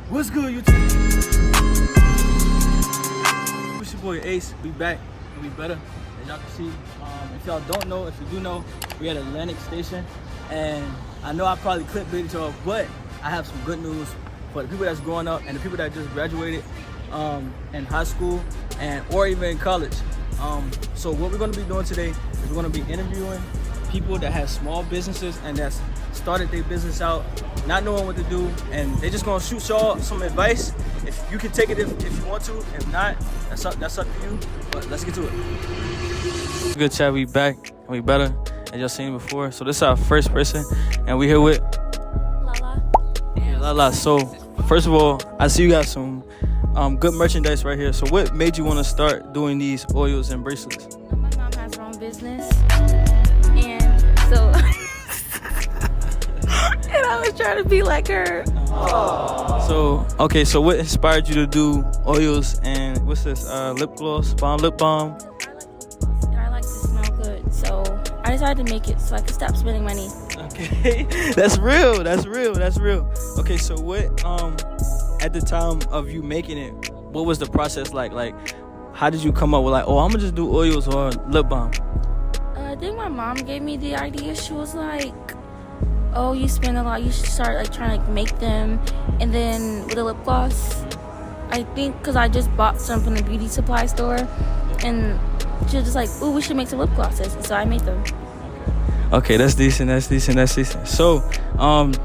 What's good, YouTube? It's your boy Ace. We back and we better. As y'all can see, if y'all don't know, if you do know, we at Atlantic Station, and I know I probably clickbaited y'all, but I have some good news for the people that's growing up and the people that just graduated in high school or even in college. So what we're going to be doing today is we're going to be interviewing people that have small businesses and that's started their business out not knowing what to do, and they're just going to shoot y'all some advice. If you can take it if you want to, if not, that's up to you, but let's get to it. Good chat, we back and we better, as y'all seen before. So this is our first person and we here with Lala. Yeah, Lala. So first of all, I see you got some good merchandise right here. So what made you want to start doing these oils and bracelets? My mom has her own business, and so and I was trying to be like her. So okay, so what inspired you to do oils and what's this? Lip gloss, lip balm. I like to smell good, so I decided to make it so I could stop spending money. Okay, that's real. Okay, so what at the time of you making it, what was the process like? Like, how did you come up with like, oh, I'm gonna just do oils or lip balm? I think my mom gave me the idea. She was like, oh, you spend a lot, you should start like trying to make them. And then with the lip gloss, I think because I just bought some from the beauty supply store, and she was just like, ooh, we should make some lip glosses, and so I made them. Okay, that's decent. So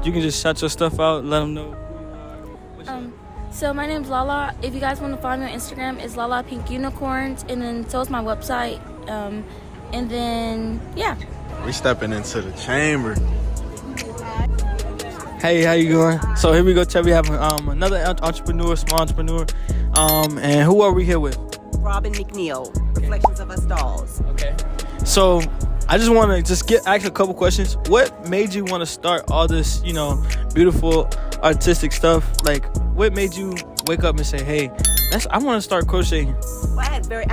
you can just shout your stuff out, let them know who you are. So my name's Lala. If you guys want to follow me on Instagram, it's Lala Pink Unicorns, and then so is my website. And then yeah. We stepping into the chamber. Hey, how you going? So here we go, Chad. We have another entrepreneur, small entrepreneur. And who are we here with? Robin McNeil, Reflections of Us Dolls. Okay. So I just want to ask a couple questions. What made you want to start all this, beautiful artistic stuff? Like, what made you wake up and say, hey, I want to start crocheting? Well, I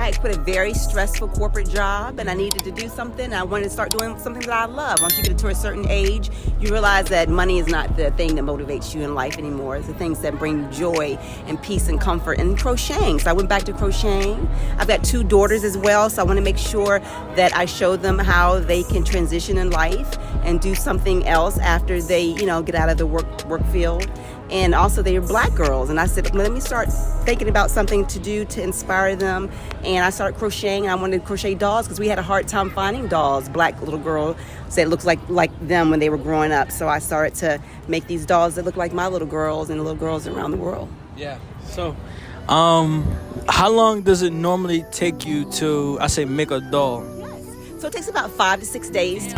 had quit a very stressful corporate job, and I needed to do something. I wanted to start doing something that I love. Once you get to a certain age, you realize that money is not the thing that motivates you in life anymore. It's the things that bring you joy and peace and comfort. And crocheting. So I went back to crocheting. I've got 2 daughters as well, so I want to make sure that I show them how they can transition in life and do something else after they, get out of the work field. And also they are black girls, and I said, let me start thinking about something to do to inspire them. And I started crocheting, and I wanted to crochet dolls because we had a hard time finding dolls. Black little girl said it looks like them when they were growing up. So I started to make these dolls that look like my little girls and little girls around the world. Yeah. So how long does it normally take you to, make a doll? Yes. So it takes about 5 to 6 days.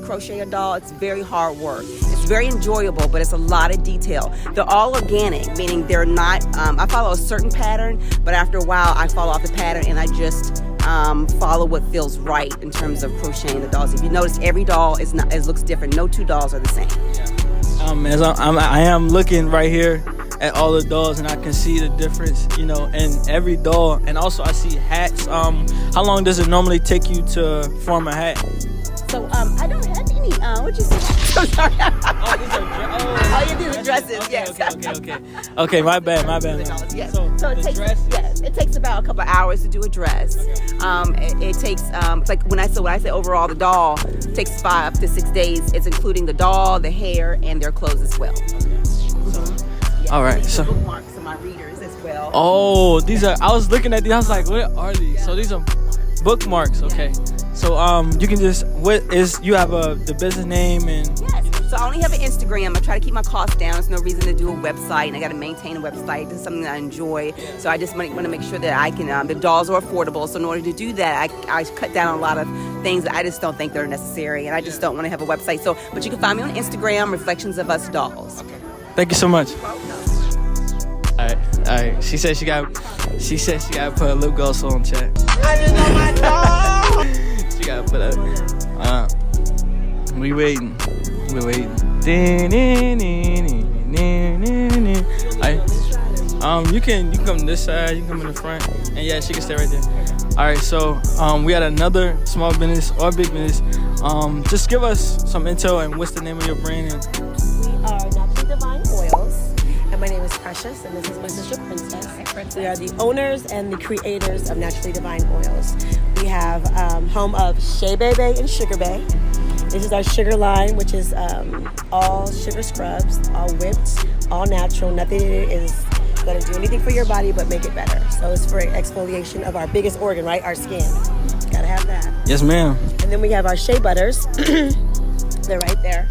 Crochet a doll, it's very hard work. It's very enjoyable, but it's a lot of detail. They're all organic, meaning they're not, I follow a certain pattern, but after a while I fall off the pattern and I just follow what feels right in terms of crocheting the dolls. If you notice, every doll looks different. No 2 dolls are the same. As I am looking right here at all the dolls, and I can see the difference, in every doll. And also I see hats. How long does it normally take you to form a hat? So I don't have any. What'd you say? So sorry. These are dresses. Okay, Yes. Okay, my bad. Yes. So it takes about a couple of hours to do a dress. Okay. It takes like when I say overall the doll takes 5 to 6 days. It's including the doll, the hair, and their clothes as well. Okay. All right. So bookmarks for my readers as well. Oh, these are. I was looking at these. I was like, what are these? So these are bookmarks. Okay. So you can you have the business name and. Yes. So I only have an Instagram. I try to keep my costs down. There's no reason to do a website, and I got to maintain a website. This is something that I enjoy. So I just want to make sure that I can. The dolls are affordable. So in order to do that, I cut down a lot of things that I just don't think they're necessary, and I just don't want to have a website. So, but you can find me on Instagram, Reflections of Us Dolls. Okay. Thank you so much. All right. She said she got to put a lip gloss on, chat. I just know my doll. She got to put a. We waiting. Alright. You can come this side, you can come in the front, and yeah, she can stay right there. All right, so we had another small business or big business. Just give us some intel and what's the name of your brand? We are Naturally Divine Oils, and my name is Precious, and this is my sister Princess. We are the owners and the creators of Naturally Divine Oils. We have home of Shea Bebe and Sugar Bay. This is our sugar line, which is all sugar scrubs, all whipped, all natural. Nothing in it is going to do anything for your body but make it better. So it's for exfoliation of our biggest organ, right? Our skin. Gotta have that. Yes, ma'am. And then we have our shea butters. They're right there.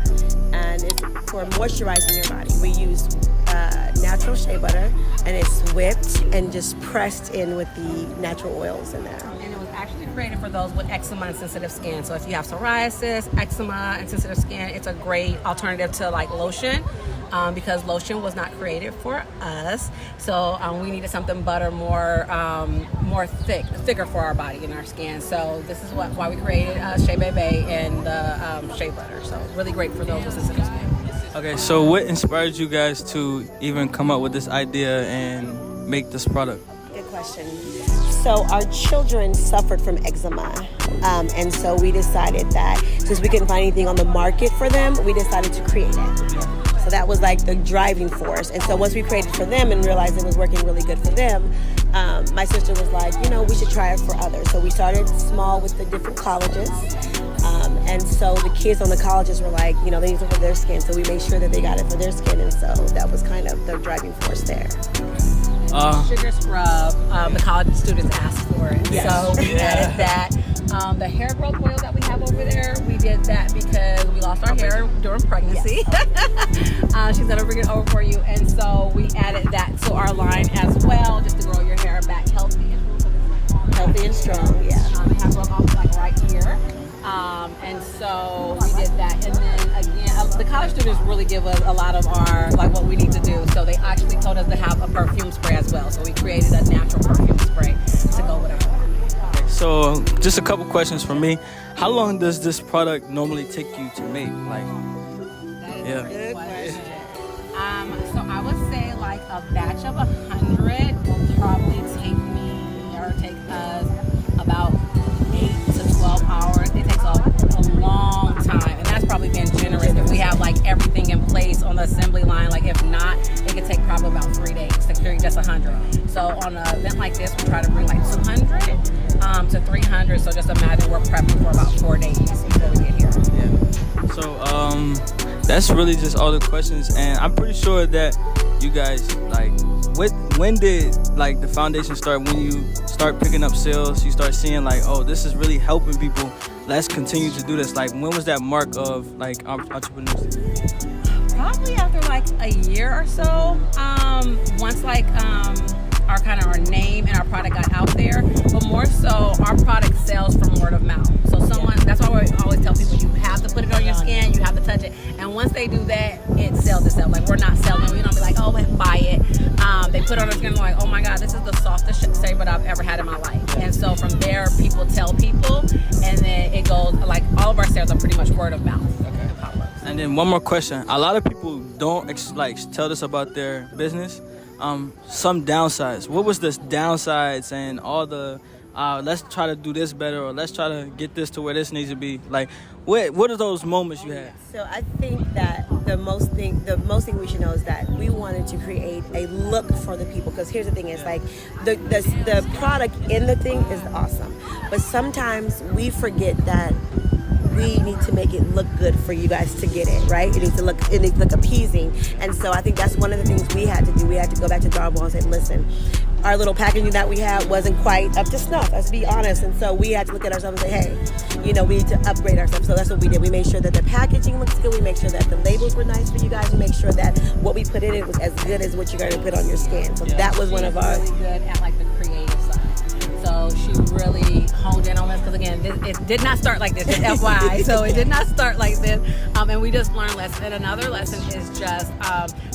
And it's for moisturizing your body. We use natural shea butter, and it's whipped and just pressed in with the natural oils in there. And it was actually created for those with eczema and sensitive skin. So if you have psoriasis, eczema, and sensitive skin, it's a great alternative to like lotion. Because lotion was not created for us, so we needed something butter more thicker for our body and our skin. So this is why we created Shea Bebe and the shea butter. So really great for those with sensitive skin. Okay, so what inspired you guys to even come up with this idea and make this product? Good question. So our children suffered from eczema, and so we decided that since we couldn't find anything on the market for them, we decided to create it. So that was like the driving force. And so once we created for them and realized it was working really good for them, my sister was like, we should try it for others. So we started small with the different colleges. And so the kids on the colleges were like, they need it for their skin. So we made sure that they got it for their skin. And so that was kind of the driving force there. Sugar scrub, the college students asked for it. Yes. So we added that. The hair growth oil that we have over there, we did that because we lost our hair during pregnancy. Yes. She's gonna bring it over for you, and so we added that to our line as well, just to grow your hair back healthy and strong. Yeah. The hair growth off like right here, and so we did that. And then again, the college students really give us a lot of our what we need to do. So they actually told us to have a perfume spray as well. So we created a natural perfume spray to go with our. So just a couple questions from me. How long does this product normally take you to make? That is a good question. So I would say like a batch of 100 will probably take us about 8 to 12 hours. It takes a long time, and that's probably being generous if we have like everything in place on the assembly line. Like if not, it could take probably about 3 days to create just 100. So on an event like this, we try to bring like 200 to 300. So just imagine we're prepping for about 4 days before we get here. Yeah. So that's really just all the questions, and I'm pretty sure that you guys when did the foundation start? When you start picking up sales, you start seeing this is really helping people. Let's continue to do this. When was that mark of entrepreneurs? Probably after like a year or so. Once our name and our product got out there, but more so our product sells from word of mouth. So that's why we always tell people you have to put it on your skin, you have to touch it, and once they do that, it sells itself. We're not selling, we don't be like, oh, buy it. They put it on their skin and like, oh my God, this is the softest shaver I've ever had in my life. And so from there, people tell people, and then it goes all of our sales are pretty much word of mouth. And pop-ups. And then one more question. A lot of people don't tell us about their business. Some downsides. What was the downsides and all the let's try to do this better, or let's try to get this to where this needs to be? What are those moments you had? So I think that the most thing we should know is that we wanted to create a look for the people, because here's the thing is the product in the thing is awesome, but sometimes we forget that we need to make it look good for you guys to get it, right? It needs to look appeasing. And so I think that's one of the things we had to do. We had to go back to drawing board and say, listen, our little packaging that we had wasn't quite up to snuff, let's be honest. And so we had to look at ourselves and say, hey, we need to upgrade ourselves. So that's what we did. We made sure that the packaging looks good. We made sure that the labels were nice for you guys. We make sure that what we put in it was as good as what you're going to put on your skin. So that was one of our... really good at the creative side. So she really honed in on this, because again, it did not start like this, just FYI. So it did not start like this, and we just learned lessons. And another lesson is just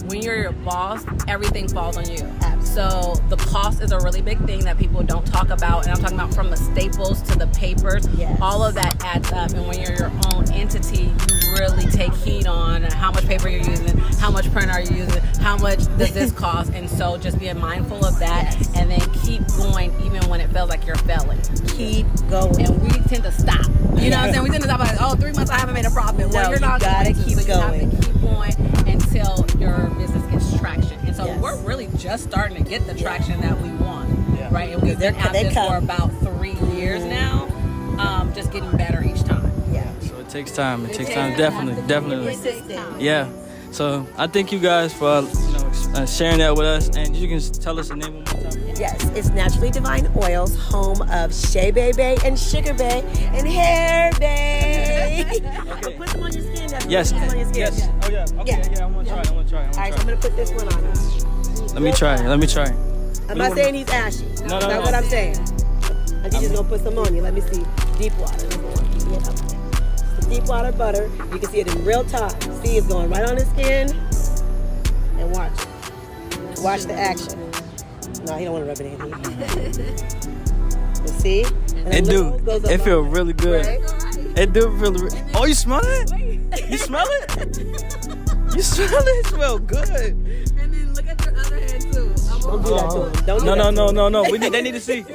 when you're your boss, everything falls on you. So the cost is a really big thing that people don't talk about, and I'm talking about from the staples to the papers. Yes. All of that adds up, and when you're your own entity, you really take heed on how much paper you're using, how much much print are you using? How much does this cost? And so just being mindful of that, and then keep going even when it feels like you're failing. Keep going. And we tend to stop. You know what I'm saying? We tend to stop like, oh, 3 months I haven't made a profit. Well, No, you're not you gotta going to. keep So you going. have to keep going until your business gets traction. And so Yes. we're really just starting to get the traction that we want, Yeah. right? And we've been Because at they this for come. about 3 years now, just getting better each time. Yeah. So it takes time. It takes time. It Definitely. takes time. Yeah. So I thank you guys for sharing that with us, and you can tell us the name one more time. Yes, it's Naturally Divine Oils, home of Shea Baby and Sugar Bay and Hair Bay. Okay. Put them on your skin. That's Yes. Put them on your skin. Yes. Oh yeah. Okay. Yeah. Yeah. I want to try. All right, so I'm gonna put this one on. Let me try. I'm not saying he's ashy. No, That's no. not what I'm saying. I'm just gonna put some on you. Let me see. Deep water. It's deep water butter. You can see it in real time. See, it's going right on the skin. And watch. Watch the action. No, he don't want to rub it in. You see? And It the do. little goes up It feel on really good. Right? It do really. Oh, you smell it? You smell it? You smell it? It smell good. And then look at your other hand too. Don't do that to him. Don't do that to him. No. They need to see.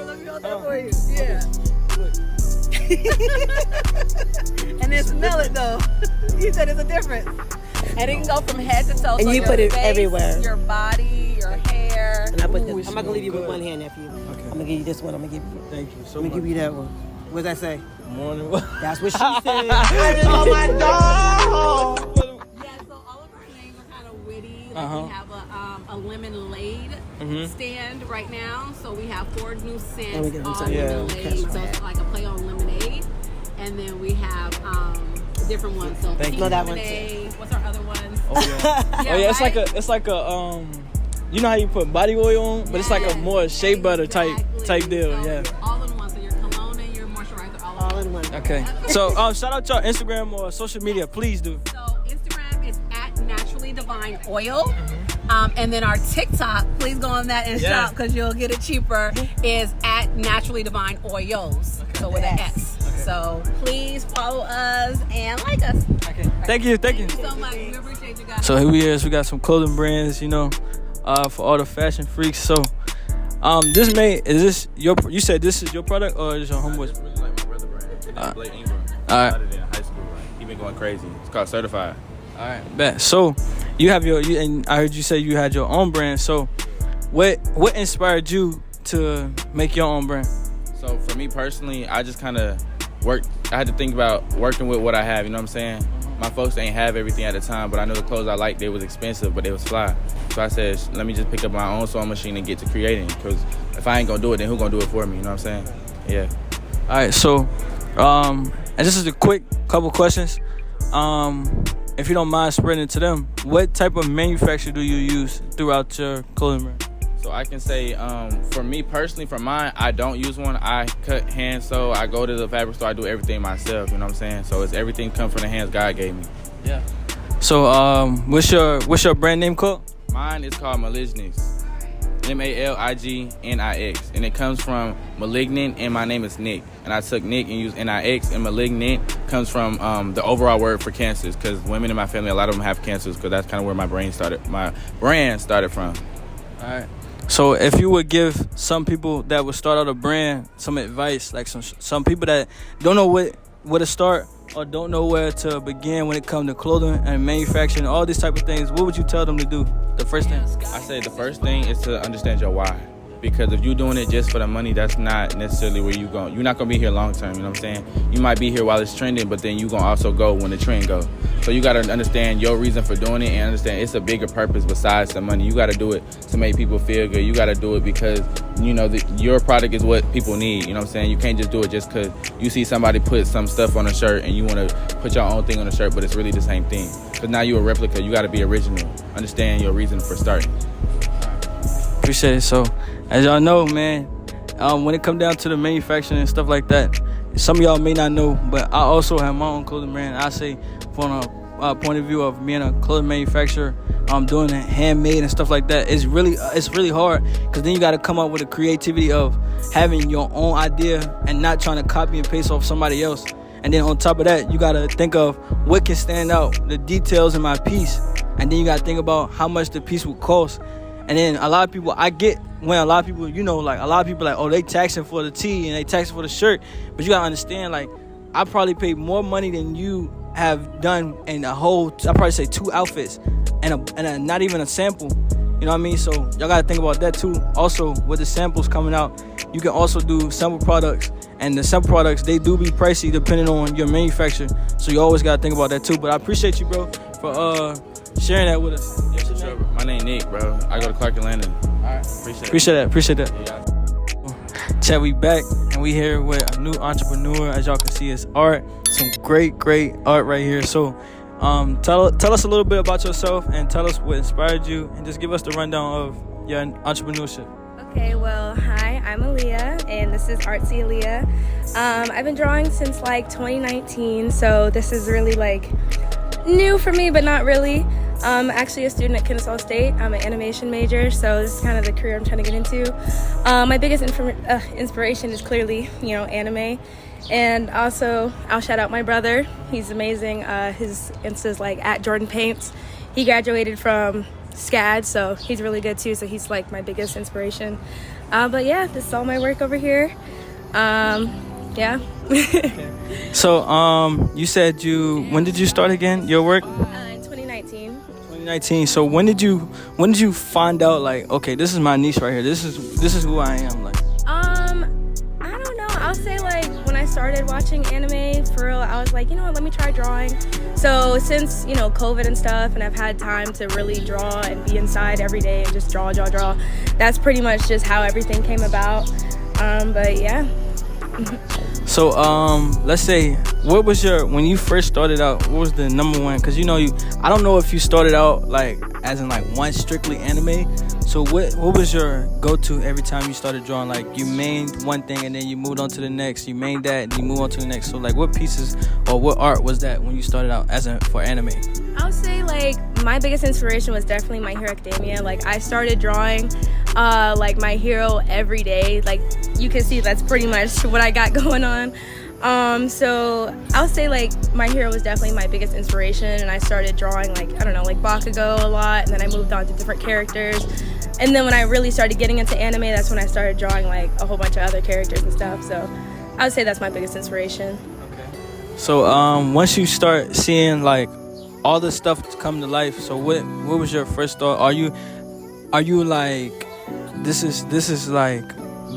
Yeah. And then smell it though. He said it's a difference. And it can go from head to toe. And so you your put it face, everywhere. Your body, your hair. And I put Ooh, this. it I'm not gonna leave you with smells one good. hand, nephew. Okay. I'm gonna give you this one. I'm gonna give you. Thank you so Let me much. give you that one. What does that say? Morning. That's what she said. I just want my dog. Yeah, so all of our names are kind of witty. Like Uh-huh. we have a lemonade stand right now. So we have 4 new Let me scents get them on some. Yeah. lemonade. So it's like a play on lemonade. And then we have different ones. So Thank pink you. That one too. lemonade. What's our other ones? Oh yeah. Yeah, Oh yeah. right? It's like a you know how you put body oil on, but it's like a Yes, more shea butter type exactly. deal. So Yeah. all in one. So your cologne and your moisturizer All in one. Okay. So shout out your Instagram or social media, please do. So Instagram is at Naturally Divine Oil. And then our TikTok, please go on that and Yeah. shop because you'll get it cheaper, is at Naturally Divine Oils. So with an S. So please follow us and like us. Okay. Thank you. Thank you so much. We appreciate you guys. So here we is. We got some clothing brands, for all the fashion freaks. So, you said this is your product or is your homeboy's? It's really like my brother brand. His name is Blake Ingram. all right. Started in high school. Like, he been going crazy. It's called Certified. All right, bet. So, you have and I heard you say you had your own brand. So, what inspired you to make your own brand? So for me personally, I just kind of worked. I had to think about working with what I have. You know what I'm saying? My folks ain't have everything at the time, but I know the clothes I liked, they was expensive, but they was fly. So I said, let me just pick up my own sewing machine and get to creating. Because if I ain't gonna do it, then who gonna do it for me? You know what I'm saying? Yeah. All right. So, and this is a quick couple questions. If you don't mind spreading it to them, what type of manufacturer do you use throughout your clothing brand? So I can say, for me personally, for mine, I don't use one. I cut hand sew. I go to the fabric store. I do everything myself. You know what I'm saying? So it's everything come from the hands God gave me. Yeah. So, what's your brand name called? Mine is called Malignix. Maligninix, and it comes from malignant, and my name is Nick. And I took Nick and used Nix, and malignant comes from the overall word for cancers, because women in my family, a lot of them have cancers, because that's kind of where my brand started from. All right. So if you would give some people that would start out a brand some advice, like some people that don't know where to start or don't know where to begin when it comes to clothing and manufacturing, all these type of things, what would you tell them to do? The first thing? I say the first thing is to understand your why. Because if you're doing it just for the money, that's not necessarily where you're going. You're not going to be here long term, you know what I'm saying? You might be here while it's trending, but then you're going to also go when the trend goes. So you got to understand your reason for doing it and understand it's a bigger purpose besides the money. You got to do it to make people feel good. You got to do it because, your product is what people need, you know what I'm saying? You can't just do it just because you see somebody put some stuff on a shirt and you want to put your own thing on a shirt, but it's really the same thing. Because now you're a replica. You got to be original. Understand your reason for starting. Appreciate it. So, as y'all know, man, when it come down to the manufacturing and stuff like that, some of y'all may not know, but I also have my own clothing brand. I say from a point of view of being a clothing manufacturer, doing it handmade and stuff like that, it's really hard, because then you got to come up with a creativity of having your own idea and not trying to copy and paste off somebody else. And then on top of that, you got to think of what can stand out, the details in my piece, and then you gotta think about how much the piece would cost. And then a lot of people, I get when a lot of people, you know, like a lot of people like, oh, they taxing for the tee and they taxing for the shirt, but you gotta understand, like, I probably paid more money than you have done in a whole, I probably say 2 outfits and a not even a sample. You know what I mean? So y'all gotta think about that too. Also, with the samples coming out, you can also do sample products, and the sample products, they do be pricey depending on your manufacturer. So you always gotta think about that too. But I appreciate you, bro, for sharing that with us. Yeah, for sure. My name Nick, bro. I go to Clark and Landon. All right. Appreciate that. Yeah. Chat, we back, and we here with a new entrepreneur. As y'all can see, it's art. Some great art right here. So tell us a little bit about yourself, and tell us what inspired you, and just give us the rundown of your entrepreneurship. Okay, well, hi, I'm Aaliyah, and this is Artsy Aaliyah. I've been drawing since like 2019, so this is really like new for me, but not really. I'm actually a student at Kennesaw State. I'm an animation major, so this is kind of the career I'm trying to get into. My biggest inspiration is clearly, you know, anime. And also, I'll shout out my brother. He's amazing. His Insta's like at Jordan Paints. He graduated from SCAD, so he's really good too. So he's like my biggest inspiration. But yeah, this is all my work over here. Yeah. So you said when did you start again your work? In 2019. 2019. So when did you find out, like, okay, this is my niche right here. This is who I am, like? I don't know. I'll say like when I started watching anime for real, I was like, you know what, let me try drawing. So since, you know, COVID and stuff, and I've had time to really draw and be inside every day and just draw, that's pretty much just how everything came about. But yeah. So let's say, what was when you first started out, what was the number one? Because you know, I don't know if you started out like as in like one strictly anime. So what was your go-to every time you started drawing? Like you made one thing and then you moved on to the next. You made that and you moved on to the next. So like what pieces or what art was that when you started out for anime? I would say like my biggest inspiration was definitely My Hero Academia. Like I started drawing like My Hero every day. Like you can see that's pretty much what I got going on. So I'll say like My Hero was definitely my biggest inspiration, and I started drawing like, I don't know, like Bakugo a lot, and then I moved on to different characters. And then when I really started getting into anime, that's when I started drawing like a whole bunch of other characters and stuff. So I would say that's my biggest inspiration. Okay. So once you start seeing like all the stuff come to life, so what was your first thought? Are you like, this is like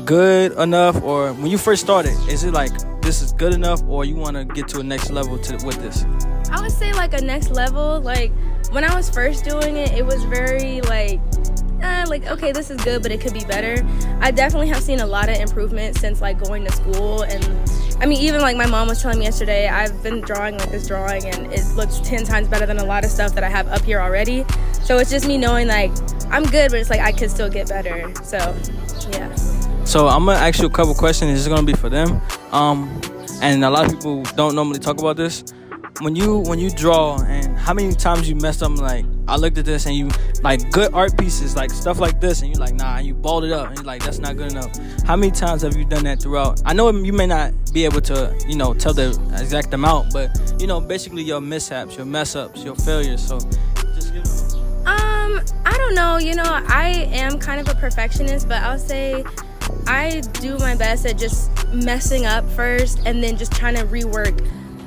good enough, or when you first started, is it like this is good enough, or you want to get to a next level with this? I would say like a next level. Like when I was first doing it, it was very like okay, this is good, but it could be better. I definitely have seen a lot of improvement since like going to school, and I mean, even like my mom was telling me yesterday, I've been drawing like this drawing and it looks 10 times better than a lot of stuff that I have up here already. So it's just me knowing like I'm good, but it's like I could still get better. So yeah. So I'm gonna ask you a couple questions. This is gonna be for them. And a lot of people don't normally talk about this. When you draw, and how many times you messed up, like I looked at this and you like good art pieces, like stuff like this, and you're like, nah, and you balled it up and you're like, that's not good enough. How many times have you done that throughout? I know you may not be able to, you know, tell the exact amount, but you know, basically your mishaps, your mess ups, your failures. So just give them. I don't know, you know, I am kind of a perfectionist, but I'll say I do my best at just messing up first and then just trying to rework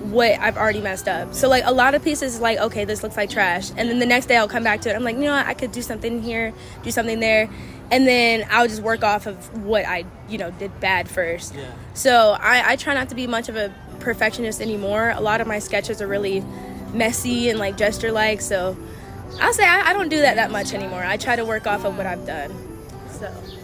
what I've already messed up. So like a lot of pieces like, okay, this looks like trash, and then the next day I'll come back to it. I'm like, you know what, I could do something here, do something there, and then I'll just work off of what I, you know, did bad first. Yeah. So I try not to be much of a perfectionist anymore. A lot of my sketches are really messy and like gesture like, so I'll say I don't do that much anymore. I try to work off of what I've done.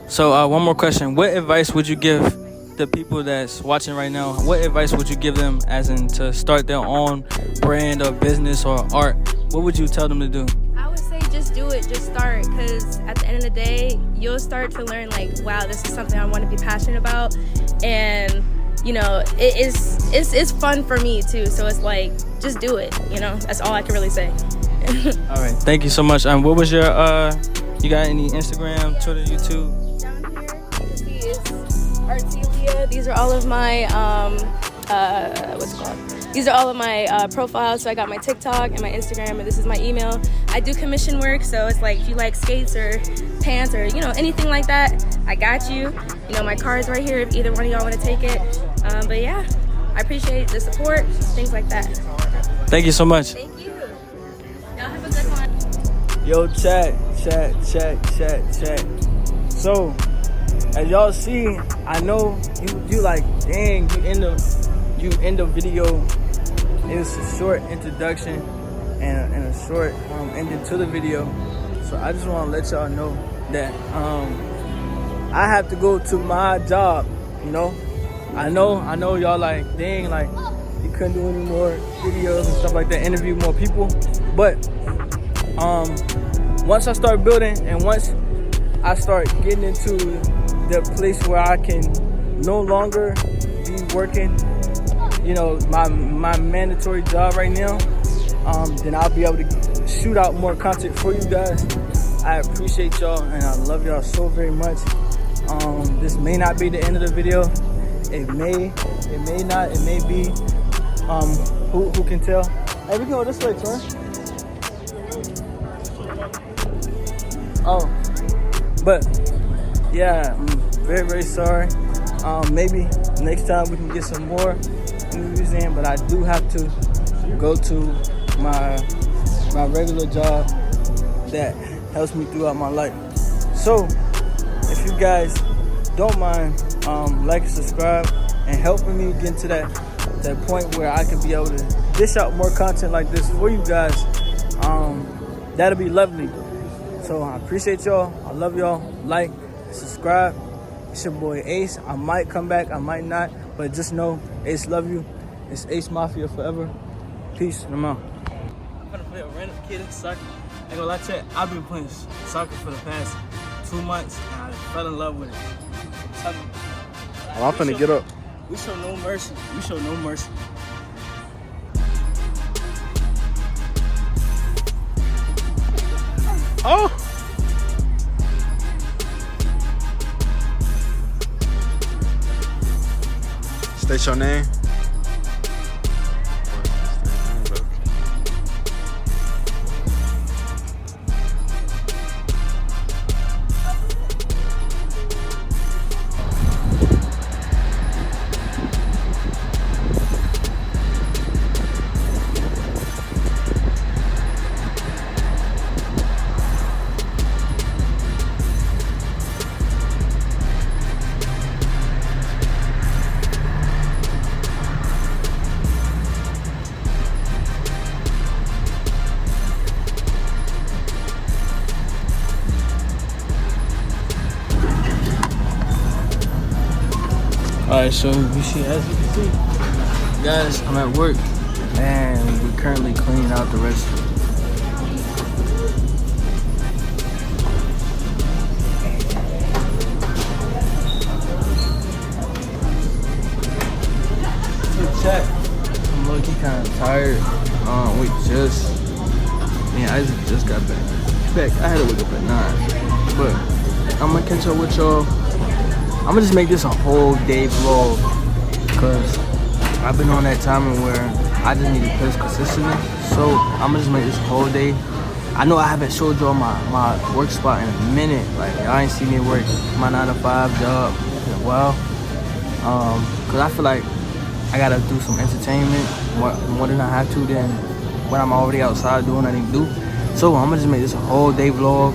So one more question. What advice would you give the people that's watching right now? What advice would you give them as in to start their own brand or business or art? What would you tell them to do? I would say just do it, just start, because at the end of the day, you'll start to learn like, wow, this is something I want to be passionate about, and you know, it's fun for me too. So it's like, just do it, you know, that's all I can really say. All right, thank you so much. What was your you got any Instagram, Twitter, YouTube? Down here, you can see is Artsy Aaliyah. These are all of my what's it called? these are all of my profiles. So I got my TikTok and my Instagram, and this is my email. I do commission work, so it's like if you like skates or pants or anything like that, I got you. My card's right here if either one of y'all want to take it. But yeah, I appreciate the support, things like that. Thank you so much. Thank you. Y'all have a good one. Yo, chat. So, as y'all see, I know you like, dang, you end the video. It was a short introduction and a short ending to the video. So I just want to let y'all know that I have to go to my job. I know y'all like, dang, like you couldn't do any more videos and stuff like that, interview more people. But once I start building and once I start getting into the place where I can no longer be working, my mandatory job right now, then I'll be able to shoot out more content for you guys. I appreciate y'all and I love y'all so very much. This may not be the end of the video. It may not. It may be. Who can tell? Hey, we can go this way, Torn. Oh, but yeah, I'm very, very sorry. Maybe next time we can get some more interviews in, but I do have to go to my regular job that helps me throughout my life. So if you guys don't mind, like and subscribe and helping me get to that point where I can be able to dish out more content like this for you guys, that'll be lovely. So I appreciate y'all. I love y'all. Like, subscribe. It's your boy Ace. I might come back, I might not, but just know Ace love you. It's Ace Mafia forever. Peace and I'm out. I'm gonna play a random kid in soccer. I ain't gonna lie to you, I've been playing soccer for the past 2 months and I fell in love with it. Well, I'm finna get up. We show no mercy. We show no mercy. Oh! State your name. Alright, so you see, as you can see, guys, I'm at work and we're currently cleaning out the restroom. So chat, I'm low-key kind of tired. Isaac just got back. I had to wake up at 9, but I'm gonna catch up with y'all. I'm gonna just make this a whole day vlog because I've been on that timing where I just need to post consistently. So I'm gonna just make this a whole day. I know I haven't showed y'all my work spot in a minute. Like y'all ain't seen me work my 9-to-5 job in a while. Cause I feel like I gotta do some entertainment more than I have to than when I'm already outside doing what I need to do. So I'm gonna just make this a whole day vlog.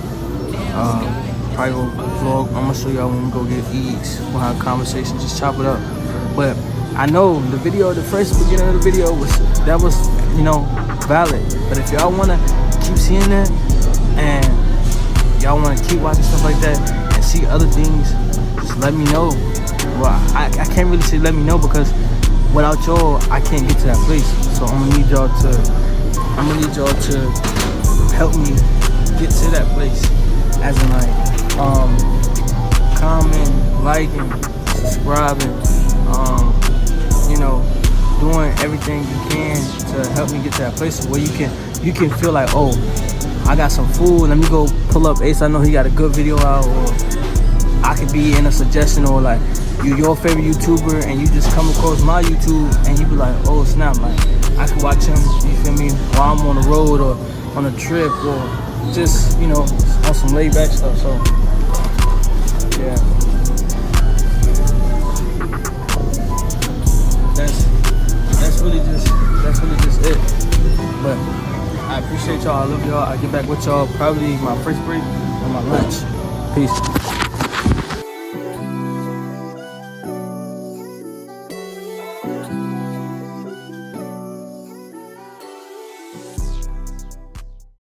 Probably go vlog. I'm gonna show y'all when we go get eats. We'll have a conversation, just chop it up. But I know the first beginning of the video was valid. But if y'all wanna keep seeing that and y'all wanna keep watching stuff like that and see other things, just let me know. Well, I can't really say let me know because without y'all, I can't get to that place. So I'm gonna need y'all to help me get to that place. As in like comment, liking, subscribing, doing everything you can to help me get to that place where you can feel like, oh, I got some food, let me go pull up Ace, I know he got a good video out, or I could be in a suggestion, or like you're your favorite YouTuber and you just come across my YouTube and you be like, oh snap, like I can watch him, you feel me, while I'm on the road or on a trip or just, you know, on some laid back stuff. So yeah. That's really just it. But I appreciate y'all. I love y'all. I'll get back with y'all probably my first break or my lunch. Peace.